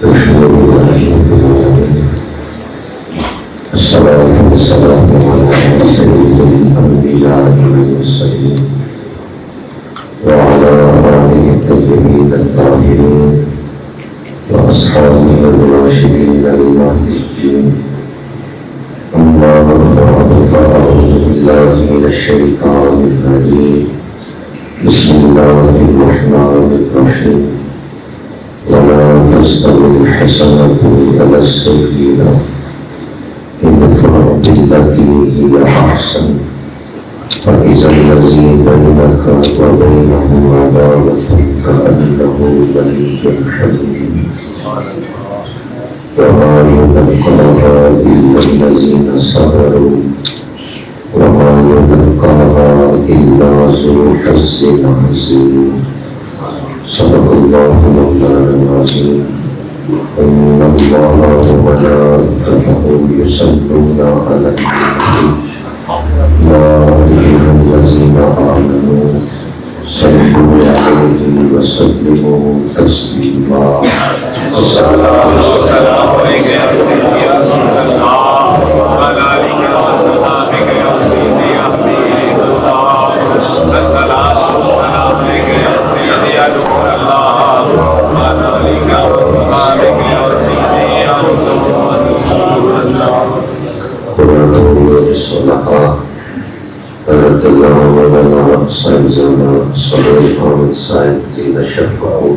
الحمد لله رب العالمين، الصلاة والسلام على سيد الأنبياء والمرسلين وعلى آله الطيبين الطاهرين وأصحابه الراشدين المهديين. أما بعد، فأعوذ بالله من الشيطان الرجيم. بسم الله الرحمن الرحيم. ولا تستوي الحسنة ولا السيئة ادفع بالتي هي أحسن فإذا الذي بينك وبينه عداوة كأنه ولي حميم. وما يلقاها إلا الذين صبروا وما يلقاها إلا ذو حظ عظيم. صدق الله مولانا العظيم. إن الله وملائكته يصلون على النبي يا أيها الذين آمنوا صلوا عليه وسلموا تسليما. الصلاة والسلام عليك يا سيدي يا رسول الله وعلى آلك وصحبك يا سيدي يا حبيب الله. الصلاة والسلام عليك يا سيدي يا نور الله وعلى آلك وصحبك يا سيدي يا رسول الله. قرآن الصلاة حضرت اللہ مولانا صاحب زمان صلی محمد صاحب زین شفاعو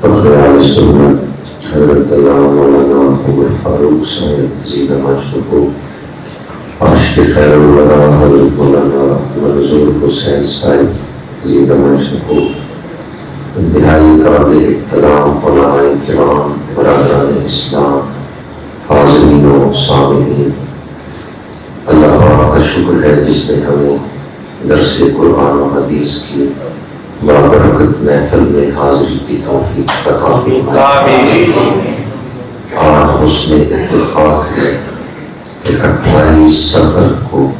فخر علی سنت حضرت اللہ مولانا عمر فاروق صاحب زین مشرقو عاشق خیر الورا حضرت مولانا منظور حسین صاحب زین مشرقو انتہائی قابل احترام علماء کرام برادران اسلام حاضرین و سامعین، اللہ پاک کا شکر ہے جس نے ہمیں درس قرآن و حدیث کی بابرکت محفل میں حاضری کی توفیق عطا فرمائے۔ آج حسن اتفاق ہے کہ 28 صفر کو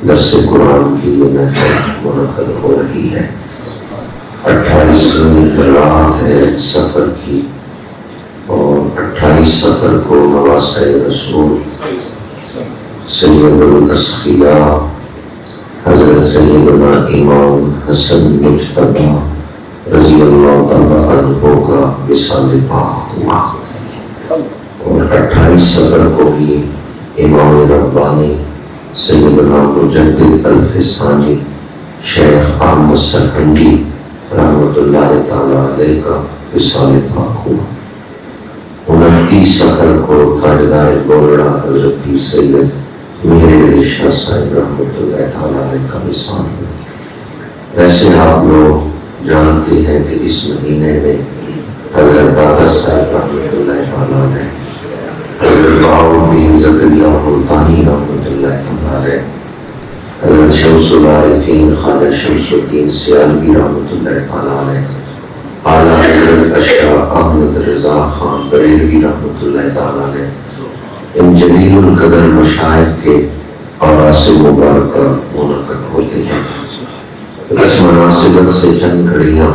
درس قرآن کی یہ محفل منعقد ہو رہی ہے۔ 28ویں رات ہے صفر کی، اور 28 صفر کو نواسۂ رسول سید الاسقیاء حضرت سیدنا امام حسن مجتبی رضی اللہ تعالیٰ عنہ کا وصال پاک ہوا، اور 28 صفر کو بھی امام ربانی سیدنا مجدد الفسانی شیخ احمد سرکنڈی رحمۃ اللہ تعالیٰ علیہ کا وصال پاک ہوا۔ 29 صفر کو تاجدار بولڑا حضرت سید میرے علی شاہ صاحب رحمۃ اللہ تعالیٰ علیہ کا وصال ہوا۔ ویسے آپ لوگ جانتے ہیں کہ اس مہینے میں حضرت دادا صاحب رحمۃ اللہ تعالیٰ علیہ، حضرت بہاؤالدین زکریا ملتانی رحمۃ اللہ تعالیٰ علیہ، حضرت شمس العارفین خواجہ شمس الدین سیالوی رحمۃ اللہ تعالیٰ علیہ، اعلیٰ حضرت اشرف احمد رضا خان بریلوی رحمۃ اللہ تعالیٰ علیہ، ان جلیل القدر مشائخ کے آراس مبارکہ منعقد ہوتے ہیں۔ اس مناسبت سے چند گھڑیاں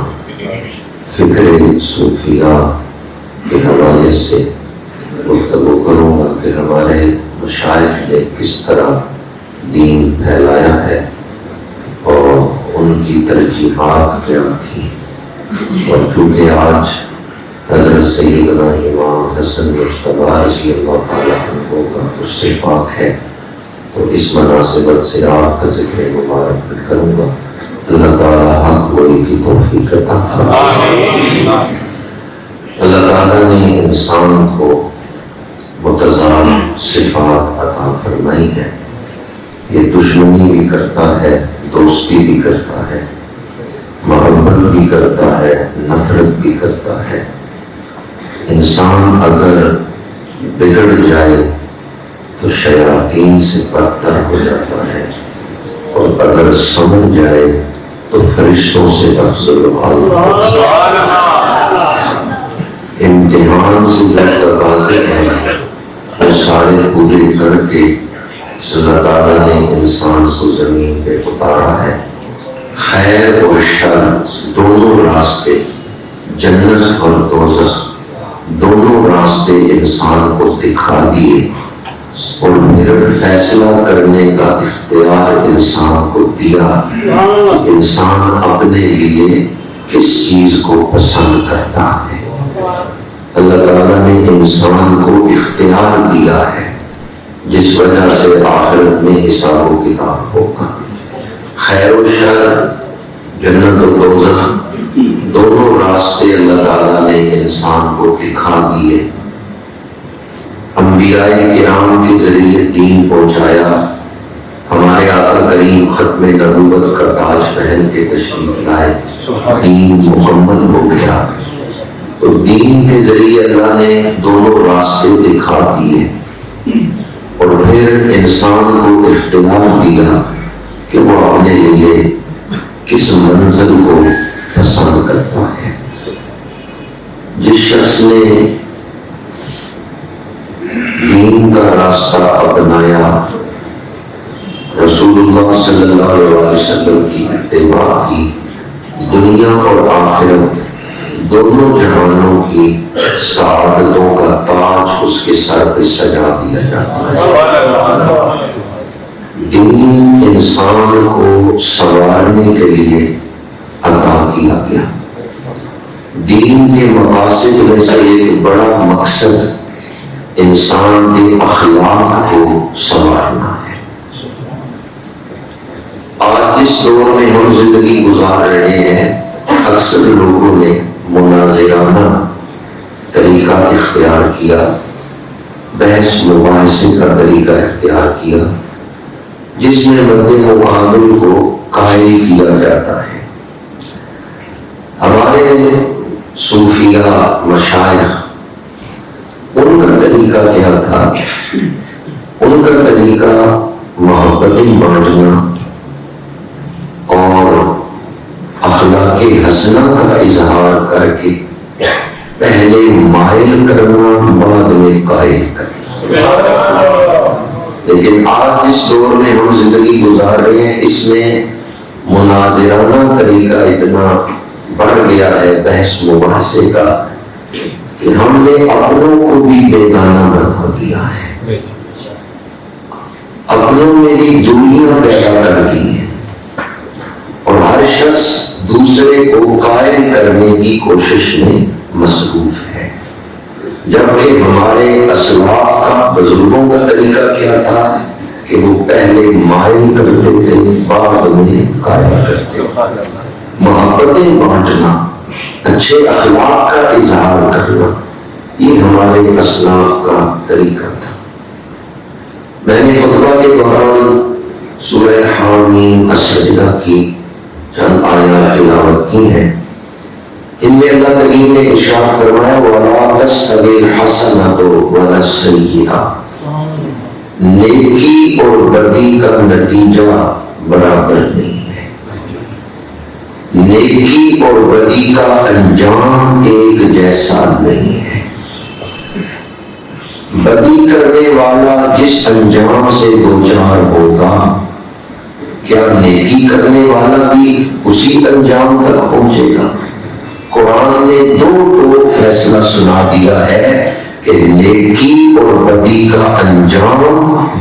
فکر صوفیہ کے حوالے سے گفتگو کروں گا کہ ہمارے مشائخ نے کس طرح دین پھیلایا ہے اور ان کی ترجیحات کیا تھی۔ اور چونکہ آج حضرت سیدنا امام حسن مجتبی رضی اللہ تعالیٰ عنہ کا عرص پاک ہے، تو اس مناسبت سے آپ کا ذکر مبارک بھی کروں گا۔ اللہ تعالیٰ حق گوئی کی توفیق عطا فرمائے۔ اللہ تعالیٰ نے انسان کو متضاد صفات عطا فرمائی ہے۔ یہ دشمنی بھی کرتا ہے، دوستی بھی کرتا ہے، محبت بھی کرتا ہے، نفرت بھی کرتا ہے۔ انسان اگر بگڑ جائے تو شیاطین سے برتر ہو جاتا ہے، اور اگر سمجھ جائے تو فرشتوں سے افضل و اعلی۔ امتحان سے جو تقاضے ہیں وہ سارے پورے کر کے اللہ تعالیٰ نے انسان کو زمین پہ اتارا ہے۔ خیر اور شر دونوں راستے، جنت اور دوزخ دونوں راستے انسان کو دکھا دیے اور پھر فیصلہ کرنے کا اختیار انسان کو دیا کہ انسان اپنے لیے کس چیز کو پسند کرتا ہے۔ اللہ تعالیٰ نے انسان کو اختیار دیا ہے، جس وجہ سے آخرت میں حساب و کتاب ہوگا۔ خیر و شر، جنت و دوزخ، دونوں راستے اللہ تعالیٰ نے انسان کو دکھا دیے۔ انبیاء کرام کے ذریعے دین پہنچایا، ہمارے آقا کریم ختم نبوت کا تاج پہن کے تشریف لائے، دین مکمل ہو گیا۔ تو دین کے ذریعے اللہ نے دونوں راستے دکھا دیے اور پھر انسان کو اختیار دیا کہ وہ اپنے لیے کس منزل کو پسند کرتا ہے۔ جس شخص نے دین کا راستہ اپنایا، رسول اللہ صلی اللہ علیہ وسلم کی اتباع کی، دنیا اور آخرت دونوں جہانوں کی سعادتوں کا تاج اس کے سر پہ سجا دیا جاتا ہے۔ دین انسان کو سنوارنے کے لیے عطا کیا گیا۔ دین کے مقاصد میں سے ایک بڑا مقصد انسان کے اخلاق کو سنوارنا ہے۔ آج جس دور میں ہم زندگی گزار رہے ہیں، اکثر لوگوں نے مناظرانہ طریقہ اختیار کیا، بحث مباحثے کا طریقہ اختیار کیا، جس میں مد مقابل کو قائل کیا جاتا ہے۔ ہمارے صوفیہ مشائخ، ان کا طریقہ کیا تھا؟ ان کا طریقہ محبتیں بانٹنا اور اخلاق حسنہ کا اظہار کر کے پہلے مائل کرنا، بعد میں قائل کرنا۔ لیکن آج جس دور میں ہم زندگی گزار رہے ہیں، اس میں مناظرانہ طریقہ اتنا بڑھ گیا ہے بحث مباحثے کا کہ ہم نے اپنوں کو بھی بیگانہ بنا دیا ہے، اپنوں میں بھی دوریاں پیدا کر دی ہیں، اور ہر شخص دوسرے کو قائل کرنے کی کوشش میں مصروف ہے۔ جبکہ ہمارے اسلاف کا، بزرگوں کا طریقہ کیا تھا کہ وہ پہلے مائل کرتے تھے، بعد میں قائل کرتے تھے۔ محبتیں بانٹنا، اچھے اخلاق کا اظہار کرنا، یہ ہمارے اسلاف کا طریقہ تھا۔ میں نے خطبہ کے دوران سورہ حامیم السجدہ کی چند آیات تلاوت کی ہیں۔ ان میں اللہ کریم نے ارشاد فرمایا وَلَا تَسْتَوِي الْحَسَنَةُ وَلَا السَّيِّئَةُ، نیکی اور بدی کا نتیجہ برابر نہیں ہے، نیکی اور بدی کا انجام ایک جیسا نہیں ہے۔ بدی کرنے والا جس انجام سے دوچار ہوگا، کیا نیکی کرنے والا بھی اسی انجام تک پہنچے گا؟ قرآن نے دو ٹوک فیصلہ سنا دیا ہے کہ نیکی اور بدی کا انجام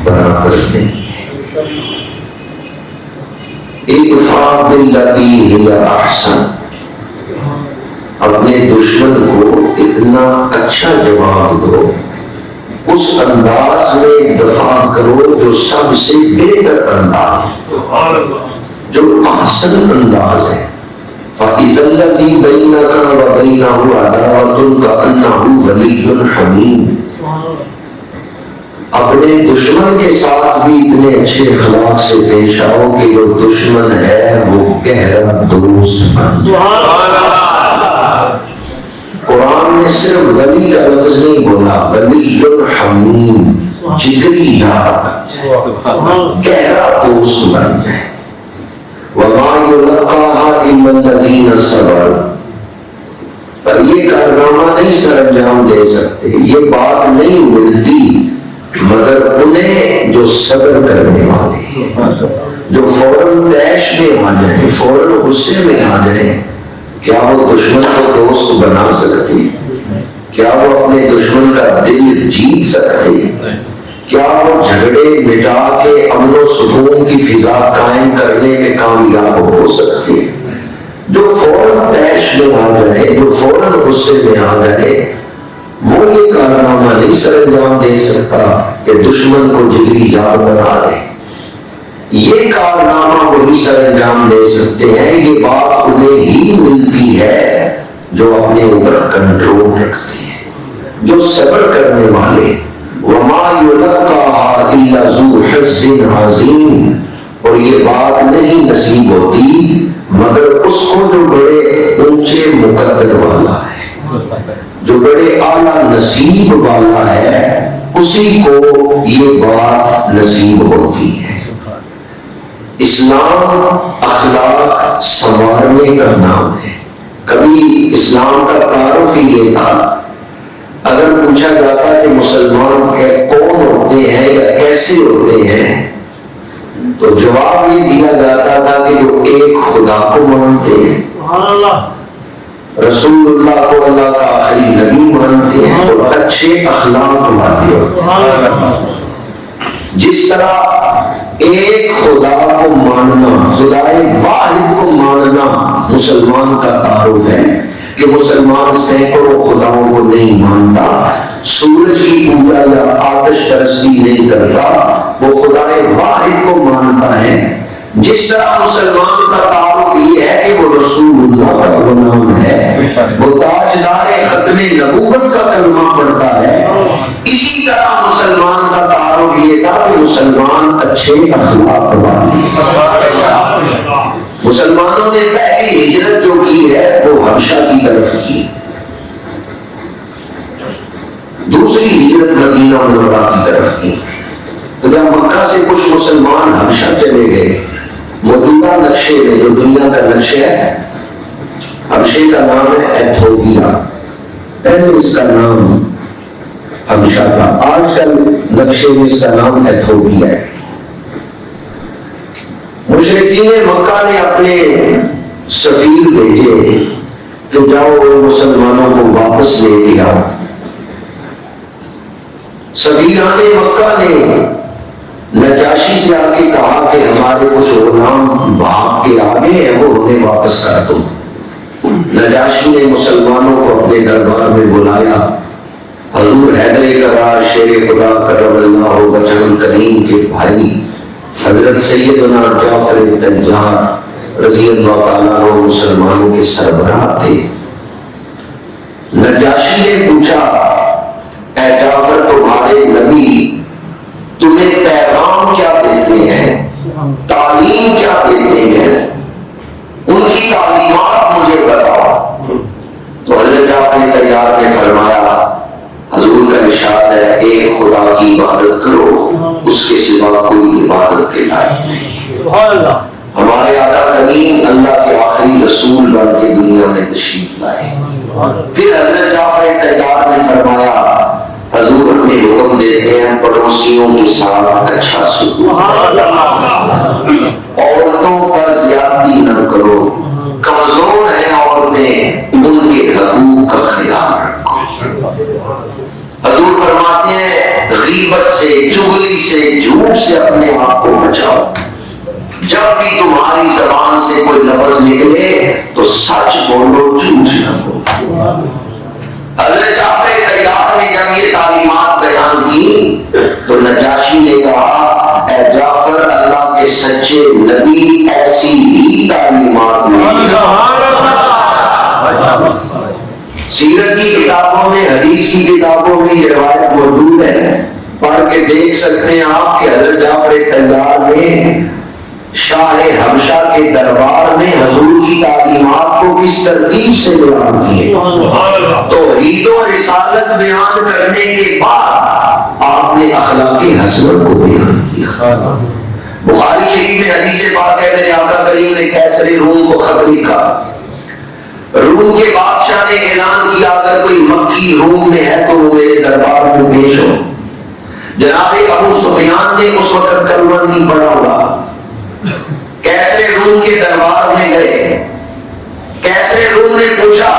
برابر نہیں ہے۔ ادفع باللتی ہی احسن، اپنے دشمن کو اتنا اچھا جواب دو، اس انداز میں دفاع کرو جو سب سے بہتر انداز، جو احسن انداز ہے۔ فَإِذَا الَّذِي بَيْنَكَ وَبَيْنَهُ عَدَاوَةٌ كَأَنَّهُ وَلِيٌّ حَمِيمٌ، اپنے دشمن کے ساتھ بھی اتنے اچھے اخلاق سے پیش آؤ کہ جو دشمن ہے وہ گہرا دوست بن جائے۔ قرآن میں صرف ولی کا لفظ نہیں بولا، ولی حمیم، جگری یار، گہرا دوست بن جائے۔ وَمَا يُلَقَّاهَا إِلَّا الَّذِينَ صَبَرُوا، پر یہ کارنامہ نہیں سر انجام دے سکتے، یہ بات نہیں ملتی مگر انہیں جو صبر کرنے والے ہیں، جو فوراً طیش میں آ جائیں، فوراً غصے میں آ جائیں۔ کیا وہ دشمن کو دوست بنا سکتے؟ کیا وہ اپنے دشمن کا دل جیت سکتے ہیں؟ کیا وہ جھگڑے مٹا کے امن و سکون کی فضا قائم کرنے میں کامیاب ہو سکتے ہیں؟ جو فوراً طیش میں آ گئے، جو فوراً غصے میں آ گئے، وہ یہ کارنامہ نہیں سر انجام دے سکتا کہ دشمن کو جگری یار بنا لے۔ یہ کارنامہ وہی سر انجام دے سکتے ہیں، یہ بات انہیں ہی ملتی ہے جو اپنے اوپر کنٹرول رکھتے ہیں، جو صبر کرنے والے۔ وَمَا يُلَقَّاهَا إِلَّا ذُو حَظٍّ عَظِيمٍ، اور یہ بات نہیں نصیب ہوتی مگر اس کو جو بڑے اونچے مقدر والا ہے، جو بڑے اعلیٰ نصیب والا ہے، اسی کو یہ بات نصیب ہوتی ہے۔ اسلام اخلاق سنوارنے کا نام ہے۔ کبھی اسلام کا تعارف ہی یہ تھا، اگر پوچھا جاتا کہ مسلمان کون ہوتے ہیں یا کیسے ہوتے ہیں، تو جواب یہ دیا جاتا تھا کہ جو ایک خدا کو مانتے ہیں، رسول اللہ کو اللہ کا آخری نبی مانتے ہیں، اور اچھے اخلاق والے ہوتے ہیں۔ جس طرح ایک خدا کو ماننا، خدائے واحد کو ماننا مسلمان کا تعارف ہے کہ مسلمان سینکڑوں خداؤں کو نہیں مانتا، سورج کی پوجا یا آتش پرستی نہیں کرتا، وہ خدائے واحد کو مانتا ہے۔ جس طرح مسلمان کا تعارف یہ ہے کہ وہ رسول اللہ کا غلام ہے، وہ تاجدار ختم نبوت کا کلمہ پڑھتا ہے، اسی طرح مسلمان کا تعارف یہ تھا کہ مسلمان اچھے اخلاق والے۔ مسلمانوں نے پہلی ہجرت جو کی ہے وہ حبشہ کی طرف کی، دوسری ہجرت مدینہ منورہ کی طرف کی۔ تو جب مکہ سے کچھ مسلمان حبشہ چلے گئے، موجودہ نقشے میں جو دنیا کا نقشہ ہے، حبشے کا نام ہے ایتھوپیا، پہلے اس کا نام حبشہ تھا، آج کل نقشے میں اس کا نام ایتھوپیا ہے۔ مشرکین مکہ نے اپنے سفیر بھیجے کہ جاؤ مسلمانوں کو واپس لے کے آؤ۔ سفیران مکہ نے نجاشی سے آ کے کہا کہ ہمارے کچھ غلام بھاگ کے آگے ہیں، وہ ہمیں واپس کر دو۔ نجاشی نے مسلمانوں کو اپنے دربار میں بلایا۔ حضور حیدر کرار شیر خدا کرم اللہ وجہ کریم کے بھائی حضرت سیدنا جعفر طیار رضی اللہ تعالیٰ عنہ مسلمانوں کے سربراہ تھے۔ نجاشی نے پوچھا، اے جعفر تمہارے نبی تمہیں پیغام کیا دیتے ہیں، تعلیم کیا دیتے ہیں، ان کی تعلیمات مجھے بتاؤ۔ تو حضرت جعفر طیار نے فرمایا، حضور کا ارشاد ہے ایک خدا کی عبادت کرو، اس کے سوا کوئی عبادت کے لائق نہیں۔ ہمارے آقا کریم اللہ کے آخری رسول بن کے دنیا میں تشریف لائے۔ پھر حضرت جعفر طیار نے فرمایا، حضور اپنے حکم دیتے ہیں پڑوسیوں کے ساتھ اچھا سلوک، عورتوں پر زیادتی نہ کرو، کمزور ہیں عورتیں ان کے حقوق کا خیال رکھو۔ حضور فرماتے ہیں غیبت سے، چغلی سے، جھوٹ سے اپنے آپ کو بچاؤ۔ جب بھی تمہاری زبان سے کوئی لفظ نکلے تو سچ بولو، جھوٹ نہ بولو۔ حضرت جعفر طیار نے جب یہ تعلیمات بیان کی تو نجاشی نے کہا، اے جعفر اللہ کے سچے نبی ایسی ہی تعلیمات میں۔ سیرت کی کتابوں میں، حدیث کی کتابوں میں یہ روایت موجود ہے، پڑھ کے دیکھ سکتے ہیں آپ کہ حضرت جعفر طیار نے شاہ حبشہ کے دربار میں حضور کی تعلیمات کو کس ترتیب سے بیان کیے۔ توحید و رسالت بیان کرنے کے بعد آپ نے اخلاق حسنہ کو بیان کیا۔ بخاری شریف میں حدیث پاک ہے، میرے آقا کریم نے کیسر روم کو خط لکھا، روم کے بادشاہ نے اعلان کیا اگر کوئی مکی روم میں ہے تو وہ میرے دربار میں پیش ہو۔ جناب ابو سفیان نے اس وقت کلمہ نہیں پڑھا ہوا، کیسر روم کے دربار میں گئے، کیسر روم نے پوچھا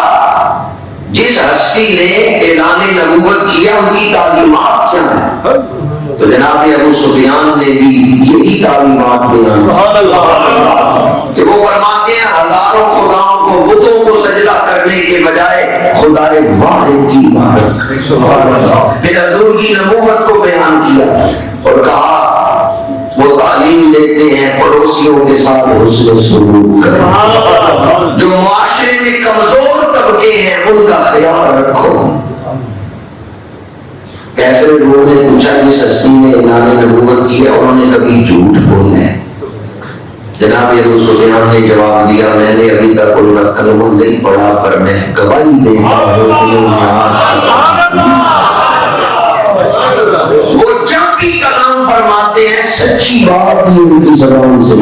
جس ہستی نے اعلان نبوت کیا ان کی تعلیمات کیا ہیں؟ تو جناب ابو سفیان نے بھی یہی تعلیمات بیان کہ وہ فرماتے ہیں ہزاروں خداؤں کو بتوں کو سجدہ کرنے کے بجائے خدا واحد کی عبادت کریں۔ پھر حضور کی نبوت کو بیان کیا اور کہا وہ تعلیم دیتے ہیں پڑوسیوں کے ساتھ حسن سلوک کریں، جو معاشرے میں کمزور طبقے ہیں ان کا خیال رکھو۔ کیسے لوگوں نے پوچھا جس ہستی نے اعلان نبوت کیا انہوں نے کبھی جھوٹ بولا ہے؟ جناب ابو سفیان نے جواب دیا میں نے ابھی تک ان کا کلمہ نہیں پڑھا پر میں گواہی دیتا ہوں وہ جب بھی کلام فرماتے ہیں سچی بات ہی ان کی زبان سے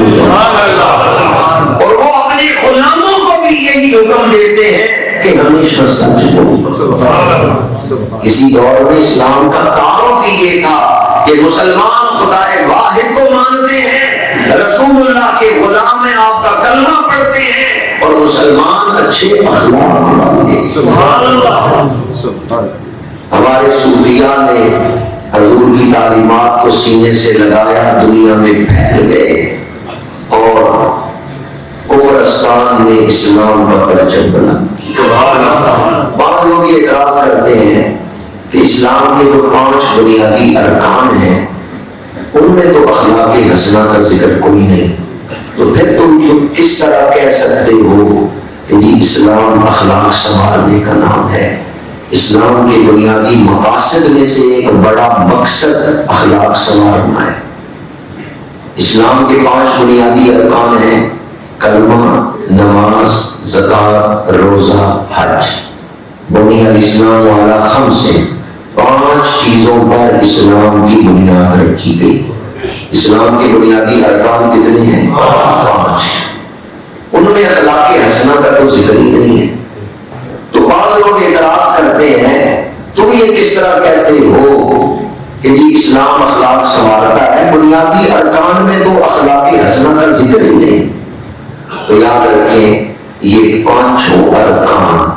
اور وہ اپنے غلاموں کو بھی یہی حکم دیتے ہیں کہ ہمیشہ سچ بولو۔ اسی دور میں اسلام کا تعارف ہی یہ تھا کہ مسلمان خدا واحد کو مانتے ہیں، رسول اللہ کے غلام ہیں، آپ کا کلمہ پڑھتے ہیں اور مسلمان اچھے اخلاق والے۔ ہمارے صوفیاء نے حضور کی تعلیمات کو سینے سے لگایا، دنیا میں پھیل گئے اور کفرستان میں اسلام کا پرچم بلند کیا۔ بعض لوگ یہ اعتراض کرتے ہیں کہ اسلام کے جو 5 بنیادی ارکان ہیں ان میں تو اخلاق حسنہ کا ذکر کوئی نہیں، تو پھر تم کس طرح کہہ سکتے ہو کہ یہ اسلام اخلاق سنوارنے کا نام ہے؟ اسلام کے بنیادی مقاصد میں سے ایک بڑا مقصد اخلاق سنوارنا ہے۔ اسلام کے 5 بنیادی ارکان ہیں کلمہ، نماز، زکوٰۃ، روزہ، حج۔ بنی الاسلام والا خمس سے 5 چیزوں پر اسلام کی بنیاد رکھی گئی۔ اسلام کے بنیادی ارکان کتنے ہیں؟ 5۔ ان میں اخلاق حسنہ کا تو ذکر ہی نہیں ہے۔ تو بعض لوگ اعتراض کرتے ہیں تم یہ کس طرح کہتے ہو کہ جی اسلام اخلاق سنوارتا ہے، بنیادی ارکان میں تو اخلاق حسنہ کا ذکر ہی نہیں۔ تو یاد رکھیں یہ 5 ارکان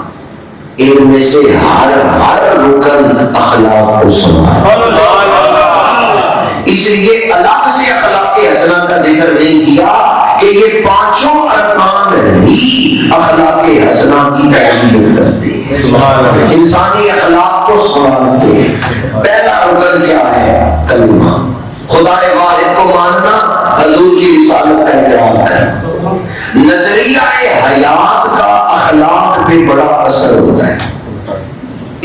ان میں سے ہر رکن اخلاق کو سنوارتا ہے، اس لیے الگ سے اخلاق حسنہ کا ذکر نہیں کیا کہ یہ 5 ارکان ہی اخلاق حسنہ کی تشریح کرتے ہیں، انسانی اخلاق کو سنوارتے ہیں۔ پہلا رکن کیا ہے؟ کلمہ، خدا واحد کو ماننا، حضور کی رسالت کا اقرار کرنا۔ نظریہ حیات کا اخلاق پہ بڑا اثر ہوتا ہے۔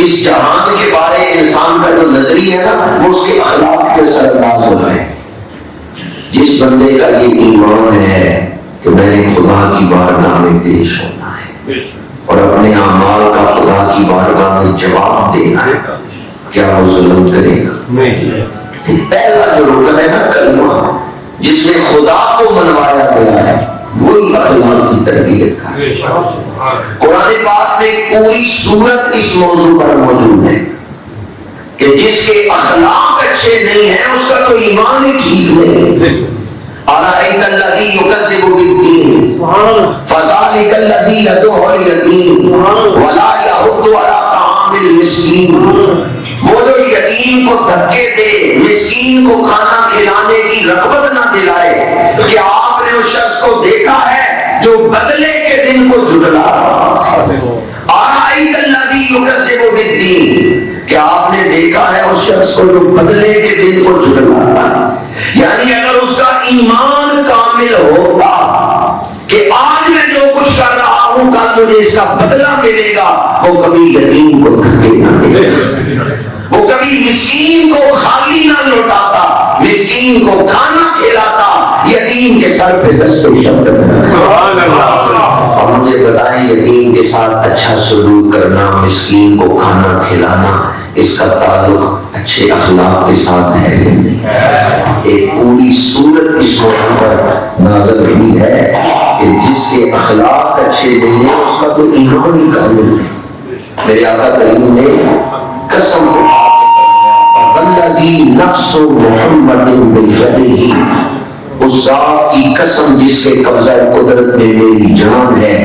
اس جہان کے بارے انسان کا جو نظریہ ہے نا وہ اس کے اخلاق پہ اثر انداز ہوتا ہے۔ جس بندے کا یہ ایمان ہے کہ میں نے خدا کی بارگاہ میں پیش ہونا ہے اور اپنے اعمال کا خدا کی بارگاہ میں جواب دینا ہے، کیا وہ ظلم کرے گا؟ نہیں۔ پہلا جو رکن ہے نا کلمہ، جس میں خدا کو منوایا گیا ہے، وہی اخلاق کی تربیت کا ہے۔ قرآن پاک میں پوری سورت اس موضوع پر موجود ہے کہ جس کے اخلاق اچھے نہیں ہیں اس کا تو ایمان ہی ٹھیک نہیں۔ أَرَأَيْتَ الَّذِي يُكَذِّبُ بِالدِّينِ فَذَلِكَ الَّذِي يَدُعُّ الْيَتِيمَ وَلَا يَحُضُّ عَلَى طَعَامِ الْمِسْكِينِ، وہ جو یتیم کو دھکے دے، مسکین کو کھانا کھلانے کی رغبت نہ دلائے۔ کیا آپ نے اس شخص کو دیکھا ہے جو بدلے کے دن کو جھٹلا رہا ہے؟ أَرَأَيْتَ الَّذِي يُكَذِّبُ بِالدِّينِ، کیا آپ نے دیکھا ہے اس شخص کو جو بدلے کے دن کو جھٹلا رہا ہے؟ یعنی اگر اس کا ایمان کامل ہوتا کہ آج میں جو کچھ کر رہا ہوں کل مجھے اس کا بدلہ ملے گا، وہ کبھی یتیم کو دھکے نہ دے، وہ کبھی مسکین کو خالی نہ لوٹاتا، مسکین کو کھانا کھلاتا، یتیم کے سر پہ دست شبد کرتا۔ اور مجھے بتائیں یتیم کے ساتھ اچھا سلوک کرنا، مسکین کو کھانا کھلانا، اس کا تعلق اچھے اخلاق کے ساتھ ہے یا نہیں؟ ایک پوری سورت اس موضوع پر نازل ہوئی ہے کہ جس کے اخلاق اچھے نہیں ہیں اس کا تو ایمان ہی کامل نہیں۔ میرے آقا کریم نے قسم والذی نفس محمد بیدہ، اس ذات کی قسم جس کے قبضہ قدرت میں میری جان ہے،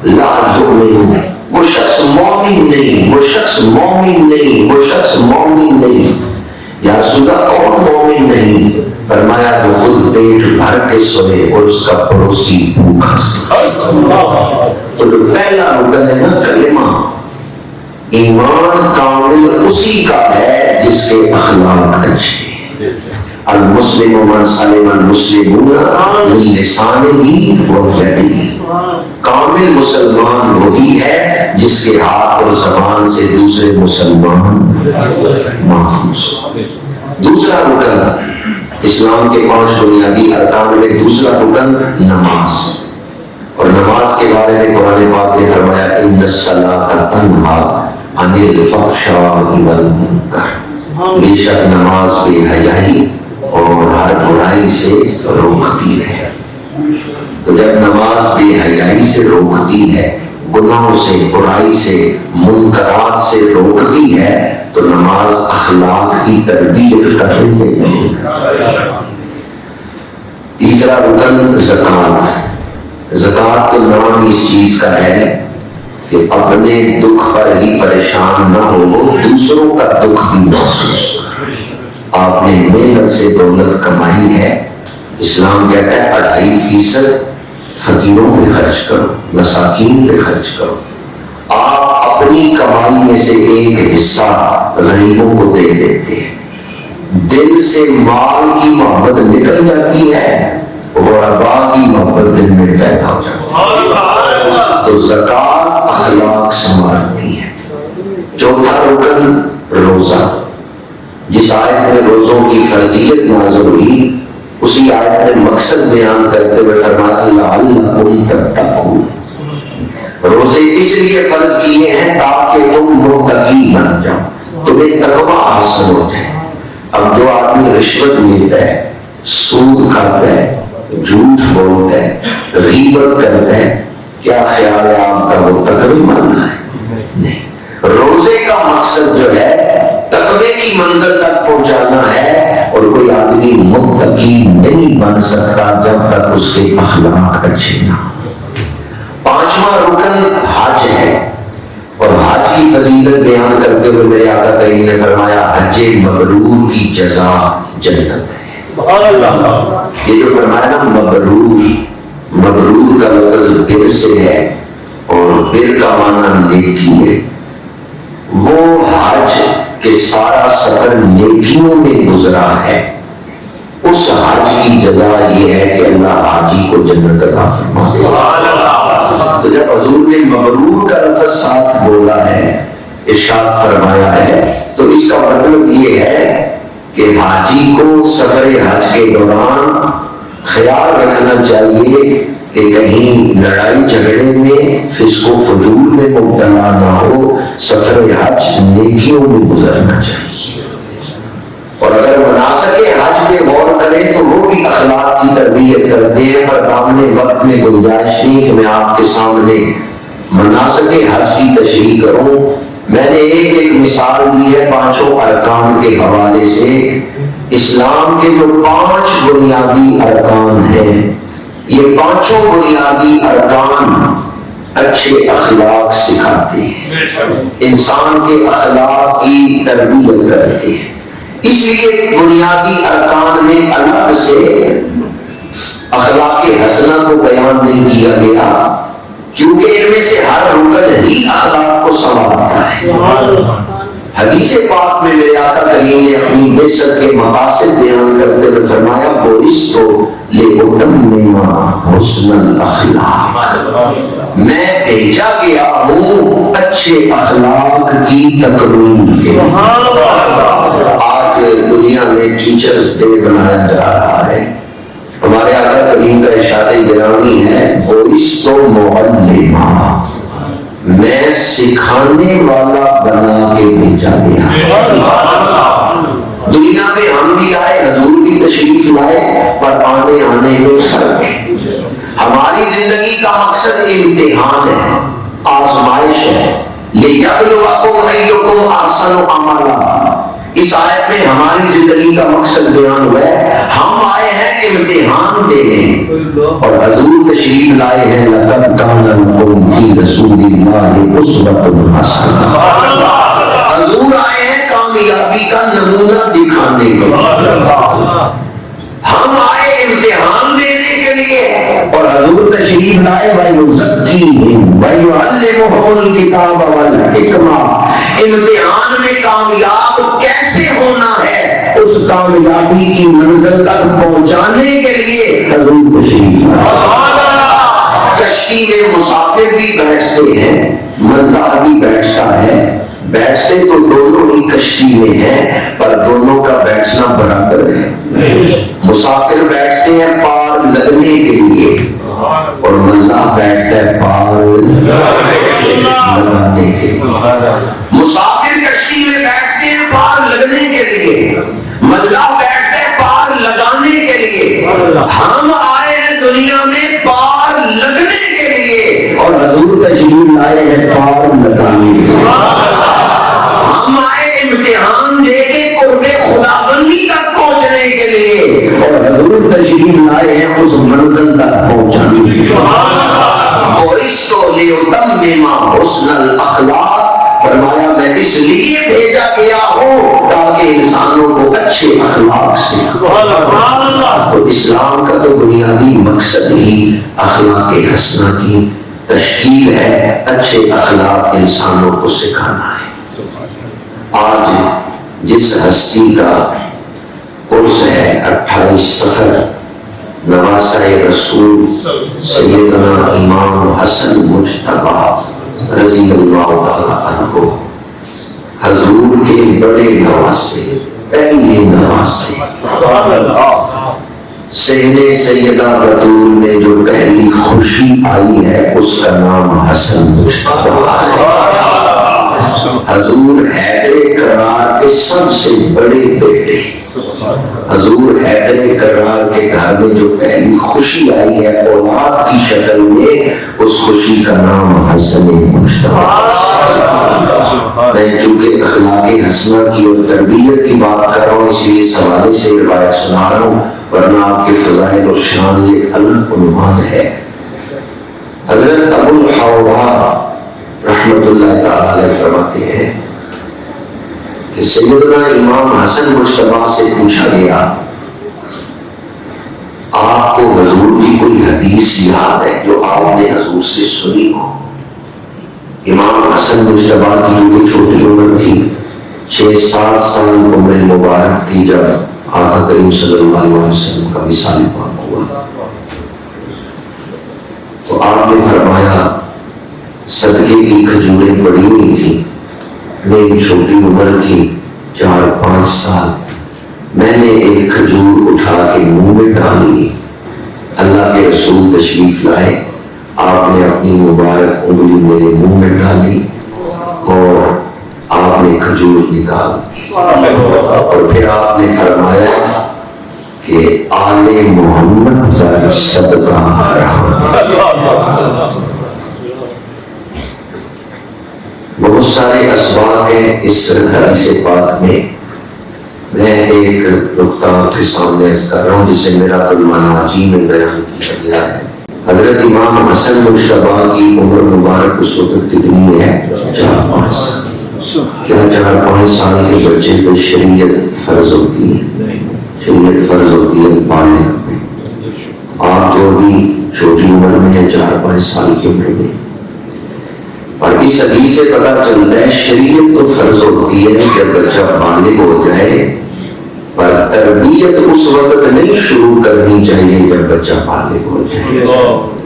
لا یؤمن وہ شخص مومن نہیں، وہ شخص مومن نہیں، وہ شخص مومن نہیں۔ یا رسول اللہ کون مومن نہیں؟ فرمایا تو خود پیٹ بھر کے سوئے اور اس کا پڑوسی بھوکا سوئے۔ تو پہلا رکن ہے نا کلمہ، ایمان کامل اسی کا ہے جس کے اخلاق اچھے ہیں۔ المسلم من سلم المسلمون من لسانہ و یدہ، کامل مسلمان وہی ہے جس کے ہاتھ اور زبان سے دوسرے مسلمان محفوظ ہو۔ دوسرا رکن اسلام کے 5 بنیادی ارکان میں دوسرا رکن نماز، اور نماز کے بارے میں قرآن پاک نے فرمایا ان الصلاۃ تنہی عن الفحشاء والمنکر، بے شک نماز بے حیائی اور ہر برائی سے روکتی ہے۔ تو جب نماز بے حیائی سے روکتی ہے، گناہوں سے، برائی سے، منکرات سے روکتی ہے، تو نماز اخلاق کی تربیت کر رہی ہے۔ تیسرا رکن زکوٰۃ۔ زکوٰۃ تو نام اس چیز کا ہے کہ اپنے دکھ پر ہی پریشان نہ ہو، دوسروں کا دکھ بھی محسوس کرے۔ آپ نے محنت سے دولت کمائی ہے، اسلام کہتا ہے 2.5% فقیروں پہ خرچ کرو، مساکین پہ خرچ کرو۔ آپ اپنی کمائی میں سے ایک حصہ غریبوں کو دے دیتے ہیں، دل سے مال کی محبت نکل جاتی ہے، غربا کی محبت دل میں پیدا ہو جاتی ہے۔ تو زکوٰۃ اخلاق سنوارتی ہے۔ چوتھا رکن روزہ۔ جس آیت میں روزوں کی فرضیت نازل ہوئی، اسی آیت میں مقصد بیان کرتے ہوئے فرمایا لعلکم تتقون، روزے اس لیے فرض کیے ہیں تاکہ تم متقی بن جاؤ، تمہیں تقویٰ حاصل ہو جائے۔ اب جو آدمی رشوت لیتا ہے، سود کھاتا ہے، جھوٹ بولتا ہے، غیبت کرتا ہے، کیا خیال ہے آپ کا وہ تقوی ماننا ہے؟ نہیں۔ روزے کا مقصد جو ہے تقوی کی منزل تک پہنچانا ہے، اور کوئی آدمی متقی نہیں بن سکتا جب تک اس کے اخلاق اچھے نہ ہوں۔ پانچواں رکن حج ہے، اور حج کی فضیلت بیان کرتے ہوئے میرے آقا کریم نے فرمایا حج مبرور کی جزا جنت ہے۔ یہ جو فرمایا نا مبرور، مبرور کا لفظ بر سے ہے، اور بر کا معنی نیکی ہے۔ وہ حج کہ سارا سفر نیکیوں میں گزرا ہے، اس حج کی جزا یہ ہے کہ اللہ حاجی کو جنت عطا فرمائے۔ تو جب حضور نے مبرور کا لفظ ساتھ بولا ہے، ارشاد فرمایا ہے، تو اس کا مطلب یہ ہے کہ حاجی کو سفر حج کے دوران خیال رکھنا چاہیے کہ کہیں لڑائی جھگڑے میں، فسق و فجور میں مبتلا نہ ہو، سفر حج نیکیوں میں گزرنا چاہیے۔ اور اگر مناسک حج پہ غور کریں تو وہ بھی اخلاق کی تربیت کرتے ہیں، پر دامن وقت میں گنجائش نہیں کہ میں آپ کے سامنے مناسک حج کی تشریح کروں۔ میں نے ایک مثال دی ہے 5 ارکان کے حوالے سے۔ اسلام کے جو 5 بنیادی ارکان ہیں، یہ 5 بنیادی ارکان اچھے اخلاق سکھاتے ہیں، انسان کے اخلاق کی تربیت کرتے ہیں۔ اس لیے بنیادی ارکان میں الگ سے اخلاق حسنہ کو بیان نہیں کیا گیا، کیونکہ ان میں سے ہر رکن ہی اخلاق کو سنوارتا ہے۔ حدیث پاک میں میرے آقا کریم نے اپنی بعثت کے مقاصد بیان کرتے ہوئے فرمایا بعثت لأتمم حسن الاخلاق، میں بھیجا گیا ہوں اچھے اخلاق کی تکمیل کے لیے۔ آج دنیا میں ٹیچرز ڈے منایا جا رہا ہے، ہمارے آقا کریم کا ارشاد گرامی ہے بعثت معلما، میں سکھانے والا بنا کے بھیجا گیا۔ دنیا میں ہم بھی آئے، حضور بھی تشریف لائے، پر آنے میں فرق ہے۔ ہماری زندگی کا مقصد امتحان ہے، آزمائش ہے۔ لِيَبْلُوَكُمْ أَيُّكُمْ أَحْسَنُ عَمَلًا، اس آیت میں ہماری زندگی کا مقصد بیان ہوا ہے، ہم آئے ہیں امتحان دینے اور حضور تشریف لائے ہیں لقد کان لکم فی رسول اللہ اسوۃ حسنہ، حضور آئے ہیں کامیابی کا نمونہ دکھانے کے لیے، ہم آئے امتحان دینے کے لیے اور حضور تشریف لائے وَيُزَكِّيهِمْ وَيُعَلِّمُهُمُ الْكِتَابَ وَالْحِکْمَةَ، امتحان میں کامیاب کیسے ہونا ہے اس کامیابی کی منزل تک پہنچانے کے لیے حضور تشریف لائے۔ کشتی میں مسافر بھی بیٹھتے ہیں، مالدار بھی بیٹھتا ہے، بیٹھتے تو دونوں ہی کشتی میں ہیں پر دونوں کا بیٹھنا برابر ہے۔ مسافر بیٹھتے ہیں پار لگنے کے لیے اور مالدار بیٹھتا ہے پار لگانے کے لیے۔ مسافر کشتی میں بیٹھتے ہیں پار لگنے کے لیے، مالدار بیٹھتے ہیں پار لگانے کے لیے۔ ہم آئے ہیں دنیا میں پار لگنے کے لیے اور حضور تشریف لائے ہیں پار لگانے کے لیے۔ ہم آئے امتحان دے کے قرب خداوندی تک پہنچنے کے لیے اور حضور تشریف لائے ہیں اس منزل تک پہنچانے کے لیے۔ بُعِثْتُ لِأُتَمِّمَ حُسْنَ الْأَخْلَاقِ، فرمایا میں اس لیے بھیجا گیا ہوں تاکہ انسانوں کو اچھے اخلاق سکھائے۔ تو اسلام کا تو بنیادی مقصد ہی اخلاق حسنہ کی تشکیل ہے، اچھے اخلاق انسانوں کو سکھانا ہے۔ آج جس ہستی کا عرس ہے 28 صفر، نواسہ رسول سیدنا امام حسن مجتبی رضی اللہ تعالیٰ عنہ، حضور کے بڑے نواسے، پہلے نواسے، صحن سیدہ بطول میں جو پہلی خوشی آئی ہے اس کا نام حسن مجتبی ہے۔ حضور حیدر کرار کے سب سے بڑے بیٹے، حضور حیدر کرار کے گھر میں جو پہلی خوشی آئی ہے اولاد کی شکل میں، اس خوشی کا نام حسن مجتبی۔ میں چونکہ اخلاق حسنہ کی اور تربیت کی بات کر رہا ہوں اس لیے اس حوالے سے روایت سنا رہا ہوں، ورنہ آپ کے فضائل اور شان یہ الگ عنوان ہے۔ حضرت ابو الحوار رحمت اللہ تعالی علیہ فرماتے ہیں کہ سیدنا امام حسن مجتبی سے پوچھا گیا آپ کو حضور کی کوئی حدیث یاد ہے جو آپ نے حضور سے سنی ہو؟ امام حسن مجتبی کی جو چھوٹی عمر تھی، 6-7 سال عمر مبارک تھی جب آقا کریم صلی اللہ علیہ وسلم کا وصال پاک ہوا، تو آپ نے فرمایا صدقے کی کھجوریں پڑی ہوئی تھی، میری چھوٹی عمر تھی 4-5 سال، میں نے ایک کھجور اٹھا کے منہ میں ڈال لی، اللہ کے رسول تشریف لائے، آپ نے اپنی مبارک انگلی میرے منہ میں ڈالی اور آپ نے کھجور نکال اور پھر آپ نے فرمایا کہ آل محمد کا صدقہ رہا۔ بہت سارے اسباب ہیں اس حدیث پاک میں، میں ایک نقطہ آپ کے سامنے عرض کر رہا ہوں جسے میرا المناجی میں بیان کیا گیا ہے۔ حضرت امام حسن مجتبی کی عمر مبارک اس وقت کتنی ہے؟ 4-5 سال۔ کیا 4-5 سال کے بچے کو شریعت فرض ہوتی ہے؟ شریعت فرض ہوتی ہے بالغ میں۔ آپ جو بھی چھوٹی عمر میں ہیں 4-5 سال کی عمر میں، اور اس حدیث سے پتہ چلتا ہے شریعت تو فرض ہوتی ہے جب بچہ بالغ ہو جائے، پر تربیت اس وقت نہیں شروع کرنی چاہیے جب بچہ بالغ ہو جائے،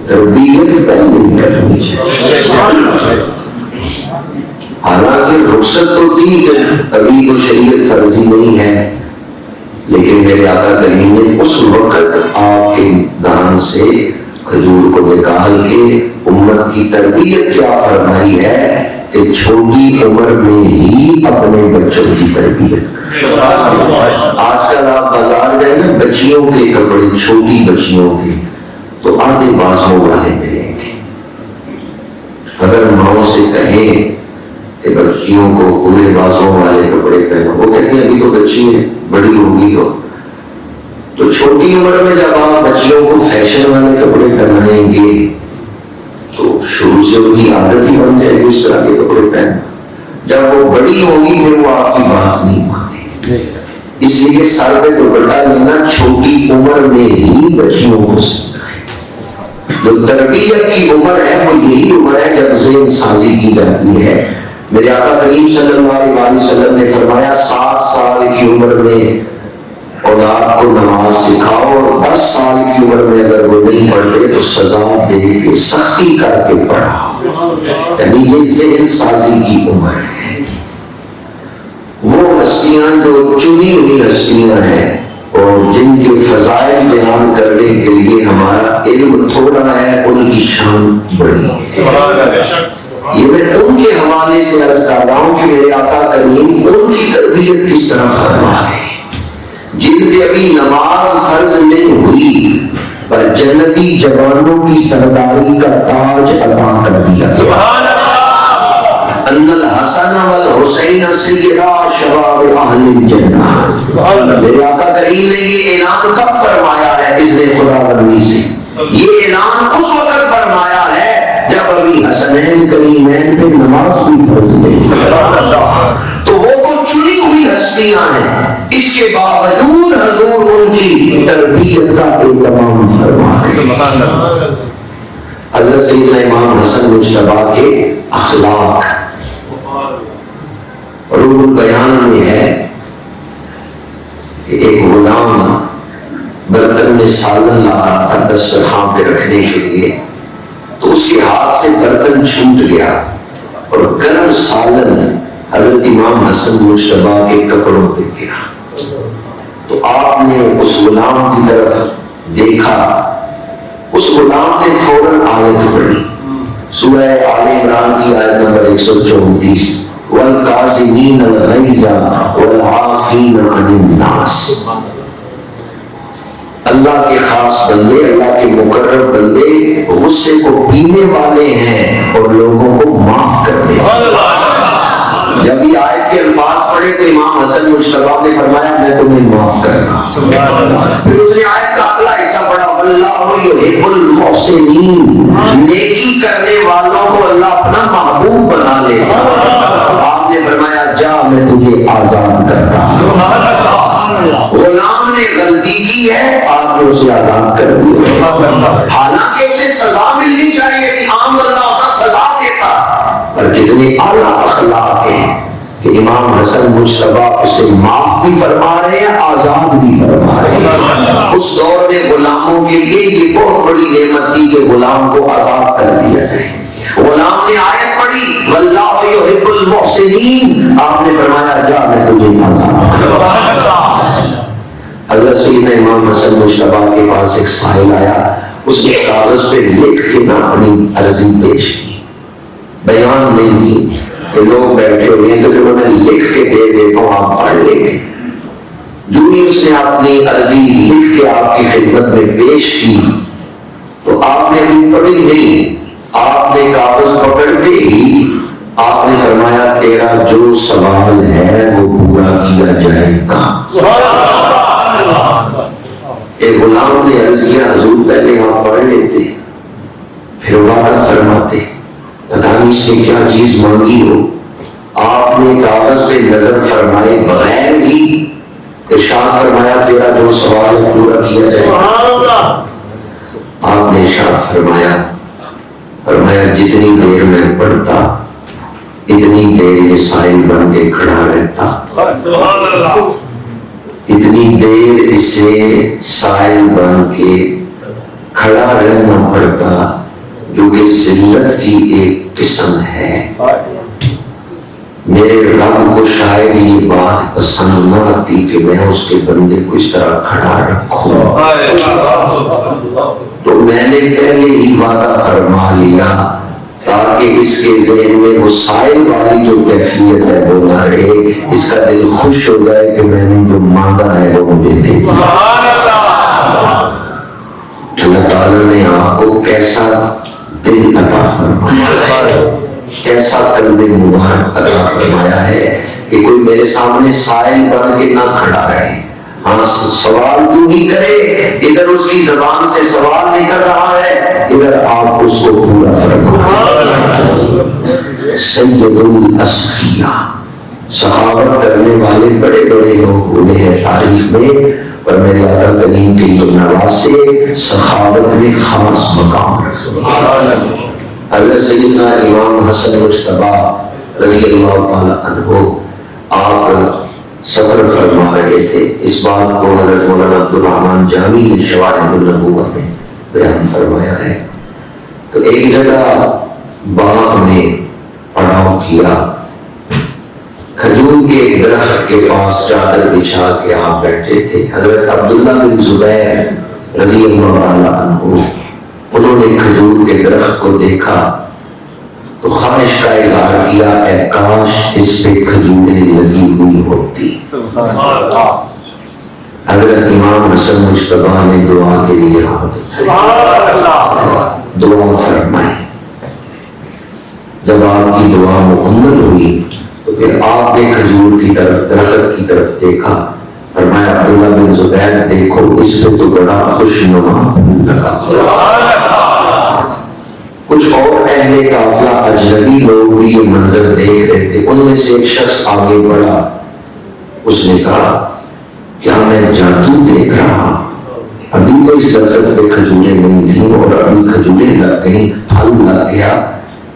تربیت پہلے کرنی چاہیے۔ حالانکہ رخصت تو تھی کہ ابھی تو شریعت فرضی نہیں ہے، لیکن میرے آقا کریم نے اس وقت آپ کے دان سے کھجور کو نکال کے امت کی تربیت کیا فرمائی ہے کہ چھوٹی عمر میں ہی اپنے بچوں کی تربیت۔ آج کل آپ بازار گئے نا بچیوں کے کپڑے، چھوٹی بچیوں کے، تو آدھے بازوں والے ملیں گے۔ اگر ماؤں سے کہیں کہ بچیوں کو پورے بازوں والے کپڑے پہنو، وہ کہتے ہیں ابھی تو بچی ہے، بڑی ہوگی تو تو چھوٹی عمر میں جب آپ بچیوں کو فیشن والے کپڑے پہنائیں گے تو شروع سے ان کی عادت ہی بن جائے گی اس طرح کے کپڑے پہننا. جب وہ بڑی ہوگی پھر وہ آپ کی بات نہیں مانے گی. اس لیے سر پہ دوپٹہ لینا چھوٹی عمر میں ہی بچیوں کو سکھائے. جو تربیت کی عمر ہے وہ یہی عمر ہے جب ذہن سازی کی جاتی ہے. میرے آقا کریم صلی اللہ علیہ وسلم نے فرمایا 7 سال کی عمر میں اولاد کو نماز سکھاؤ اور 10 سال کی عمر میں اگر وہ نہیں پڑھتے تو سزا دے کے سختی کر کے پڑھاؤ. یعنی یہ ذہن سازی کی عمر ہے. وہ ہستیاں جو چنی ہوئی ہستیاں ہیں اور جن کے فضائل بیان کرنے کے لیے ہمارا علم تھوڑا ہے ان کی شان بڑی ہے. یہ میں ان کے حوالے سے عرض کر رہا ہوں کہ میرے آقا کریم ان کی تربیت کس طرح فرما ہے. جن پہ ابھی نماز فرض نہیں ہوئی پر جنتی جوانوں کی سرداری کا تاج عطا کر دیا. ان الحسن والحسین سیدا شباب اہل الجنہ. میرے آقا کریم نے یہ اعلان کب فرمایا ہے اذن خدا بندی سے؟ یہ اعلان اس وقت فرمایا ہے جب ابھی حسنین کریمین پہ نماز بھی فرض نہیں. تو وہ چنی ہوئی ہستیاں ہیں. اس کے باوجود حضور ان کی تربیت کا اہتمام فرمائے. حضرت سیدنا امام حسن مجتبیٰ کے اخلاق روح البیان میں ہے کہ ایک غلام برتن میں سالن لا رہا تھا دسترخوان پہ رکھنے کے لیے. تو اس کے ہاتھ سے برتن چھوٹ گیا اور گرم سالن حضرت امام حسن مجتبیٰ کے کپڑوں پہ گرا. تو آپ نے اس غلام کی طرف دیکھا. اس غلام نے فوراً آیت پڑھی سورہ آل عمران کی آیت نمبر 134 والکاظمین الغیظ والعافین عن الناس. اللہ کے خاص بندے، اللہ کے مقرر بندے غصے کو پینے والے ہیں اور لوگوں کو معاف کرتے ہیں. جب یہ آیت کے الفاظ پڑھے تو امام حسن مجتبیٰ نے فرمایا میں تمہیں معاف کرتا. پھر اس نے آیت کا اگلا حصہ پڑھا واللہ یحب المحسنین. نیکی کرنے والوں کو اللہ اپنا محبوب بنا لے. آپ نے فرمایا جا میں تجھے آزاد کرتا. غلام نے غلطی کی ہے آپ نے اسے آزاد کر دیا. حالانکہ اسے سزا ملنی چاہیے کہ عام اللہ کا سزا دیتا. پر کتنے اعلیٰ اخلاق ہیں کہ امام حسن مجتبیٰ اسے معاف بھی فرما رہے ہیں آزاد بھی فرما رہے ہیں. اس دور میں غلاموں کے لیے یہ بہت بڑی نعمت تھی کہ غلام کو آزاد کر دیا جائے. غلام نے آیت پڑھی واللہ یحب المحسنین. آپ نے فرمایا جا میں تجھے آزاد کرتا. حضرت سیدنا امام حسن مجتبیٰ کے پاس ایک سائل آیا. اس نے کاغذ پہ لکھ کے نہ اپنی عرضی پیش کی. بیان نہیں کی کہ لوگ بیٹھے ہوئے ہیں تو پھر انہیں لکھ کے دے دیتا ہوں آپ پڑھ لیں گے. جو ہی اس نے اپنی عرضی لکھ کے آپ کی خدمت میں پیش کی تو آپ نے بھی پڑھی نہیں. آپ نے کاغذ پکڑتے ہی آپ نے فرمایا تیرا جو سوال ہے وہ پورا کیا جائے گا. ایک غلام نے عرض کیا حضور پہلے آپ پڑھ لیتے پھر وعدہ فرماتے. پتہ نہیں اس نے کیا چیز مانگی ہو. آپ نے کاغذ پہ نظر فرمائے بغیر ہی ارشاد فرمایا تیرا جو سوال ہے پورا کیا جائے گا. آپ نے ارشاد فرمایا جتنی دیر میں پڑھتا اتنی دیر یہ سائل بن کے کھڑا رہتا. اتنی دیر اسے سائل بن کے کھڑا رہنا پڑتا جو کہ ذلت کی ایک قسم ہے. میرے رب کو شاید یہ بات پسند نہ آتی کہ میں اس کے بندے کو اس طرح کھڑا رکھوں. تو میں نے پہلے ہی وعدہ فرما لیا تاکہ اس کے ذہن میں وہ سائل والی جو کیفیت ہے وہ نہ رہے. اس کا دل خوش ہو جائے کہ میں نے جو مانگا ہے وہ مجھے دے دیا. اللہ تعالیٰ نے آپ کو کیسا دل عطا فرمایا، کیسا قلب مبارک عطا فرمایا ہے کہ کوئی میرے سامنے سائل بن کے نہ کھڑا رہے. ہاں سوال تو ہی کرے، ادھر اس کی زبان سے سوال نکل رہا ہے، ادھر آپ اس کو پورا فرمائیں۔ سید الاسقیاء، سخاوت کرنے والے بڑے بڑے لوگ ہوئے ہیں تاریخ میں، پر میرے آقا کریم کے نواز سے سخاوت میں خاص مقام۔ حضرت سیدنا امام حسن مجتبیٰ رضی اللہ تعالی عنہ آپ سفر فرما رہے تھے۔ اس بات کو حضرت مولانا عبدالرحمن جامی نے شواہد النبوہ میں بیان فرمایا ہے۔ تو ایک جگہ باغ میں پڑاؤ کیا، کھجور کے ایک درخت کے پاس چادر بچھا کے آپ بیٹھے تھے۔ حضرت عبداللہ بن زبیر رضی اللہ عنہ انہوں نے کھجور کے درخت کو دیکھا تو خواہش کا اظہار کیا، اے کاش اس پہ کھجوریں لگی ہوئی ہوتی۔ حضرت امام حسن مجتبیٰ نے دعا کے لیے ہاتھ دعا فرمائی۔ جب آپ کی دعا مکمل ہوئی تو پھر آپ نے کھجور کی طرف، درخت کی طرف دیکھا، فرمایا عبداللہ بن زبیر دیکھو اس پہ تو بڑا خوشنما لگا۔ کچھ اور اہل قافلہ اجنبی لوگ بھی یہ منظر دیکھ رہے تھے۔ ان میں سے ایک شخص آگے بڑھا، اس نے کہا کیا میں جادو دیکھ رہا؟ ابھی تو اس درخت پہ کھجوریں نہیں تھیں اور ابھی کھجوریں لگ گئیں، پھل لگ گیا،